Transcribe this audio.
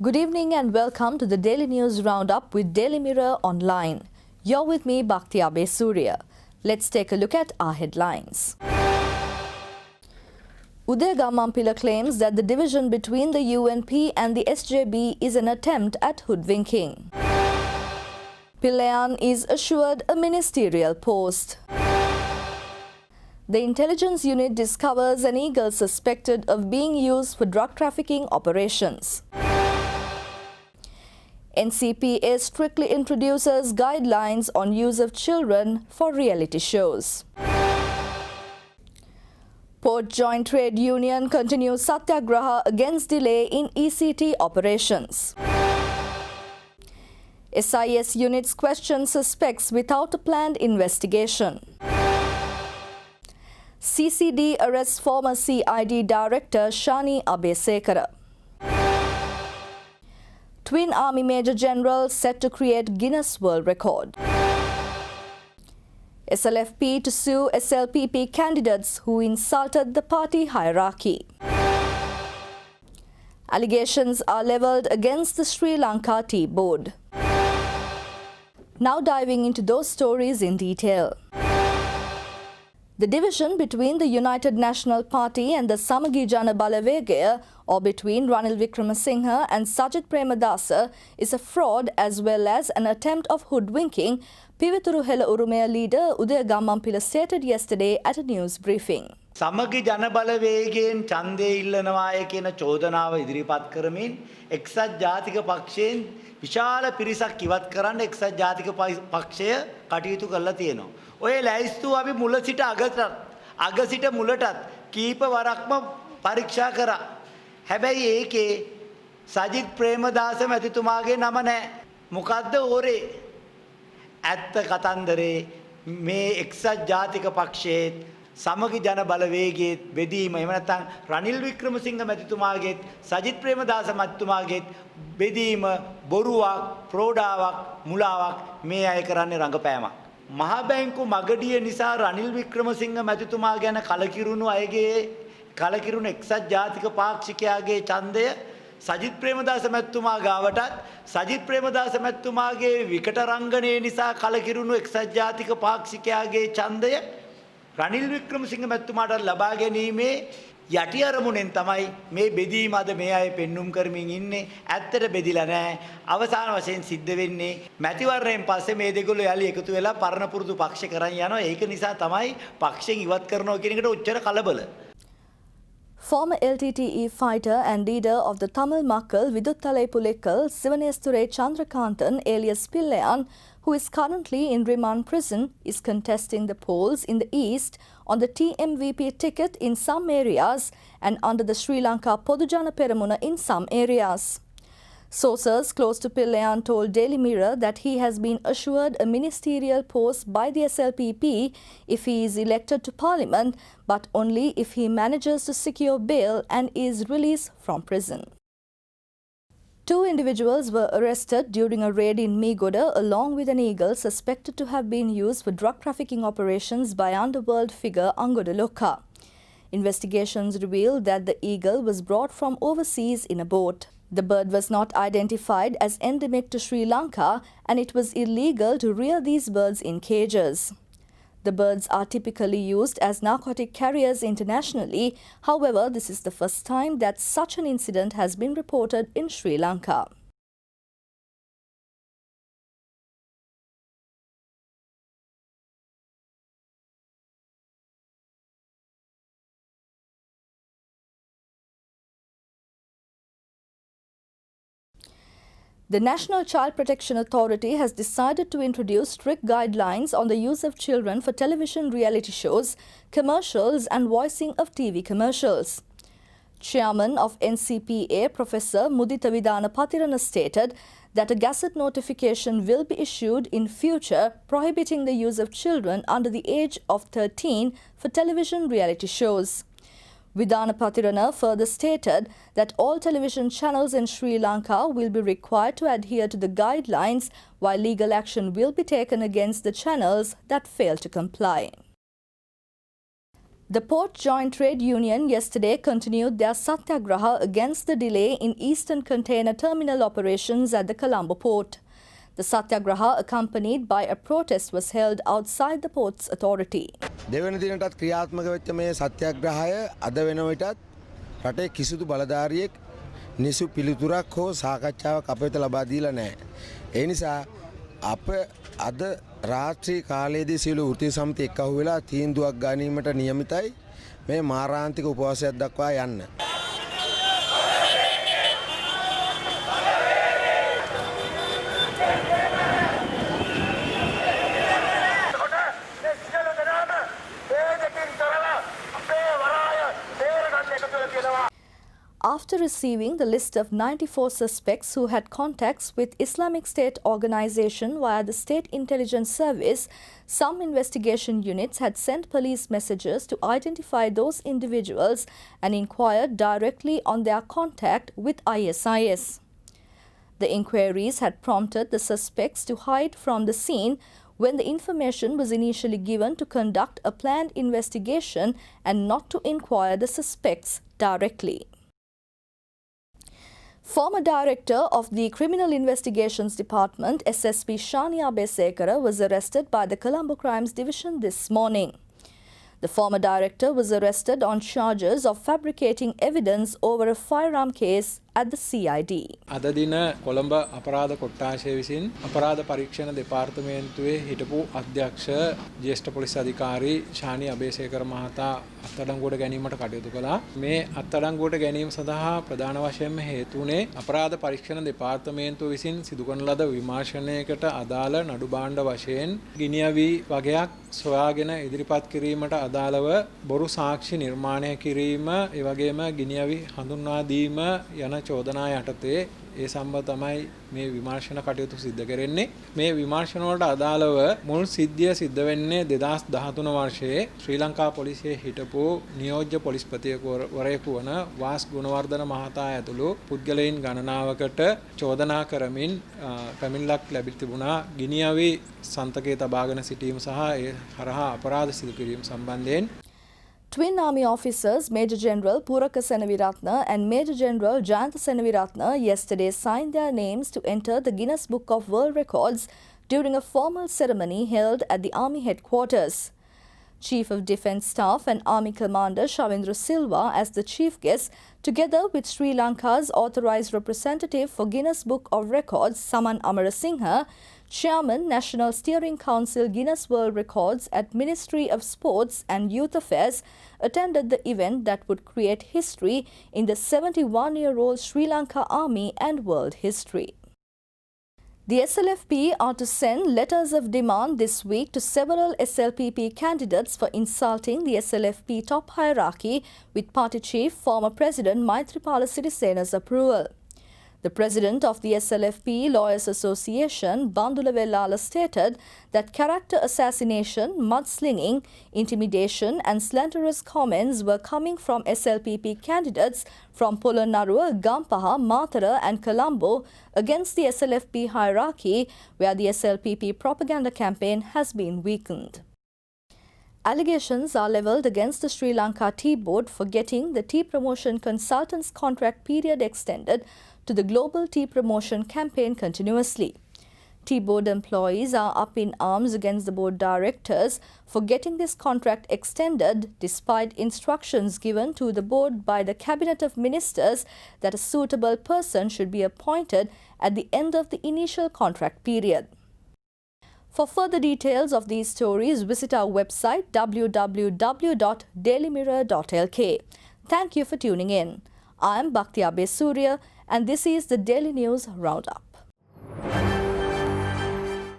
Good evening and welcome to the Daily News Roundup with Daily Mirror Online. You're with me, Bhakti Abe Surya. Let's take a look at our headlines. Udaya Gammanpila claims that the division between the UNP and the SJB is an attempt at hoodwinking. Pillayan is assured a ministerial post. The intelligence unit discovers an eagle suspected of being used for drug trafficking operations. NCPA strictly introduces guidelines on use of children for reality shows. Port Joint Trade Union continues satyagraha against delay in ECT operations. SIS units question suspects without a planned investigation. CCD arrests former CID Director Shani Abesekara. Twin Army Major General set to create Guinness World Record. SLFP to sue SLPP candidates who insulted the party hierarchy. Allegations are levelled against the Sri Lanka Tea Board. Now diving into those stories in detail. The division between the United National Party and the Samagi Jana Balawegaya, or between Ranil Wickremesinghe and Sajith Premadasa, is a fraud as well as an attempt of hoodwinking, Pivithuru Hela Urumaya leader Udaya Gammanpila stated yesterday at a news briefing. සමගි ජන බලවේගයෙන් ඡන්දය ඉල්ලනවාය කියන චෝදනාව ඉදිරිපත් කරමින් එක්සත් ජාතික පක්ෂයෙන් විශාල පිරිසක් ඉවත් කරන්න එක්සත් ජාතික පක්ෂය කටයුතු කරලා තියෙනවා. ඔය ලැයිස්තුව අපි මුල සිට අග සිට මුලටත් කීප වරක්ම පරීක්ෂා කරා. හැබැයි ඒකේ සජිත් ප්‍රේමදාස මැතිතුමාගේ නම නැහැ. මොකද්ද ඕරේ? ඇත්ත කතන්දරේ මේ එක්සත් ජාතික පක්ෂයේ සමගි ජන බලවේගයේ බෙදීම එහෙම නැත්නම් රනිල් වික්‍රමසිංහ මැතිතුමාගේත් සජිත් ප්‍රේමදාස මැතිතුමාගේත් බෙදීම බොරුවක් ප්‍රෝඩාවක් මුලාවක් මේ අය කරන්නේ රංගපෑමක්. මහ බැංකු මගඩිය නිසා රනිල් වික්‍රමසිංහ මැතිතුමා ගැන කලකිරුණු එක්සත් ජාතික පාක්ෂිකයාගේ ඡන්දය සජිත් ප්‍රේමදාස මැතිතුමා ගාවටත් සජිත් ප්‍රේමදාස මැතිතුමාගේ විකට රංගනයේ නිසා කලකිරුණු එක්සත් ජාතික පාක්ෂිකයාගේ ඡන්දය රනිල් වික්‍රමසිංහ මැතිතුමාට ලබා ගැනීමේ යටි අරමුණෙන් තමයි මේ බෙදීම අද මේ අය පෙන්눔 කරමින් ඉන්නේ. ඇත්තට බෙදිලා නැහැ. අවසාන වශයෙන් සිද්ධ වෙන්නේ මැතිවරණයෙන් පස්සේ මේ දෙගොල්ලෝ යාලි එකතු වෙලා පරණ පුරුදු පක්ෂ කරන් යනවා. ඒක නිසා තමයි පක්ෂයෙන් ඉවත් කරනවා කියන එකට උච්චර කලබල. Former LTTE fighter and leader of the Tamil Makkal Viduthalai Pulekkal Sivanesture Chandrakanthan alias Pillayan, who is currently in remand prison, is contesting the polls in the east on the TMVP ticket in some areas and under the Sri Lanka Podujana Peramuna in some areas. Sources close to Pillayan told Daily Mirror that he has been assured a ministerial post by the SLPP if he is elected to Parliament, but only if he manages to secure bail and is released from prison. Two individuals were arrested during a raid in Meegoda along with an eagle suspected to have been used for drug trafficking operations by underworld figure Angoda Lokha. Investigations revealed that the eagle was brought from overseas in a boat. The bird was not identified as endemic to Sri Lanka and it was illegal to rear these birds in cages. The birds are typically used as narcotic carriers internationally. However, this is the first time that such an incident has been reported in Sri Lanka. The National Child Protection Authority has decided to introduce strict guidelines on the use of children for television reality shows, commercials and voicing of TV commercials. Chairman of NCPA, Professor Mudita Vidana Patirana stated that a gazette notification will be issued in future prohibiting the use of children under the age of 13 for television reality shows. Vidana Patirana further stated that all television channels in Sri Lanka will be required to adhere to the guidelines, while legal action will be taken against the channels that fail to comply. The Port Joint Trade Union yesterday continued their satyagraha against the delay in Eastern Container Terminal operations at the Colombo port. The satyagraha, accompanied by a protest, was held outside the port's authority. දෙවන දිනටත් ක්‍රියාත්මක වෙච්ච මේ සත්‍යාග්‍රහය අද වෙන විටත් රටේ කිසිදු බලධාරියෙක් නිසු පිළිතුරක් හෝ සාකච්ඡාවක් අප වෙත ලබා දීලා නැහැ. ඒ නිසා අප අද රාත්‍රී කාලයේදී සියලු වෘත්තීය සමිති එක්කහුව වෙලා තීන්දුවක් ගැනීමට නියමිතයි මේ මාරාන්තික උපවාසයක් දක්වා යන්න. After receiving the list of 94 suspects who had contacts with Islamic State organization via the State Intelligence Service, some investigation units had sent police messages to identify those individuals and inquired directly on their contact with ISIS. The inquiries had prompted the suspects to hide from the scene when the information was initially given to conduct a planned investigation and not to inquire the suspects directly. Former Director of the Criminal Investigations Department, SSP Shani Abesekara, was arrested by the Colombo Crimes Division this morning. The former director was arrested on charges of fabricating evidence over a firearm case at the CID. අද දින කොළඹ අපරාධ කොට්ටාශය විසින් අපරාධ පරීක්ෂණ දෙපාර්තමේන්තුවේ හිටපු අධ්‍යක්ෂ ජ්‍යෙෂ්ඨ police අධිකාරී ශානි අබේසේකර මහතා අත්අඩංගුවට ගැනීමට කටයුතු කළා. මේ අත්අඩංගුවට ගැනීම සඳහා ප්‍රධාන වශයෙන්ම හේතු වුණේ අපරාධ පරීක්ෂණ දෙපාර්තමේන්තුව විසින් සිදු කරන ලද විමර්ශනයකට අදාළ නඩු භාණ්ඩ වශයෙන් ගිනියවි වගයක් සොයාගෙන ඉදිරිපත් කිරීමට අදාළව බොරු සාක්ෂි නිර්මාණය කිරීම, ඒ වගේම ගිනියවි හඳුන්වා දීම යන චෝදනා යටතේ ඒ සම්බන්ධ තමයි මේ විමර්ශන කටයුතු සිද්ධ කරන්නේ. මේ විමර්ශන වලට අදාළව මුල් සිද්ධිය සිද්ධ වෙන්නේ 2013 වර්ෂයේ ශ්‍රී ලංකා පොලිසියේ හිටපු නියෝජ්‍ය පොලිස්පතිවරයෙකු වන වාස් ගුණවර්ධන මහතා ඇතුළු පුද්ගලයන් ගණනාවකට චෝදනා කරමින් පැමිණිල්ලක් ලැබී තිබුණා ගිනියවි සන්තකයේ තබාගෙන සිටීම සහ ඒ හරහා අපරාධ සිදු කිරීම සම්බන්ධයෙන්. Twin Army officers Major General Puraka Senaviratna and Major General Jayantha Senaviratna yesterday signed their names to enter the Guinness Book of World Records during a formal ceremony held at the Army headquarters. Chief of Defence Staff and Army Commander Shavindra Silva as the chief guest, together with Sri Lanka's authorised representative for Guinness Book of Records Saman Amarasinghe, Chairman, National Steering Council Guinness World Records at Ministry of Sports and Youth Affairs, attended the event that would create history in the 71-year-old Sri Lanka Army and world history. The SLFP are to send letters of demand this week to several SLPP candidates for insulting the SLFP top hierarchy with party chief, former President Maithripala Sirisena's approval. The president of the SLFP Lawyers Association, Bandula Vellala, stated that character assassination, mudslinging, intimidation and slanderous comments were coming from SLPP candidates from Polonnaruwa, Gampaha, Matara and Colombo against the SLFP hierarchy, where the SLPP propaganda campaign has been weakened. Allegations are levelled against the Sri Lanka Tea Board for getting the tea promotion consultants' contract period extended to the global tea promotion campaign continuously. Tea Board employees are up in arms against the board directors for getting this contract extended despite instructions given to the board by the Cabinet of Ministers that a suitable person should be appointed at the end of the initial contract period. For further details of these stories, visit our website www.dailymirror.lk. Thank you for tuning in. I am Bhakti Abe Surya and this is the Daily News Roundup.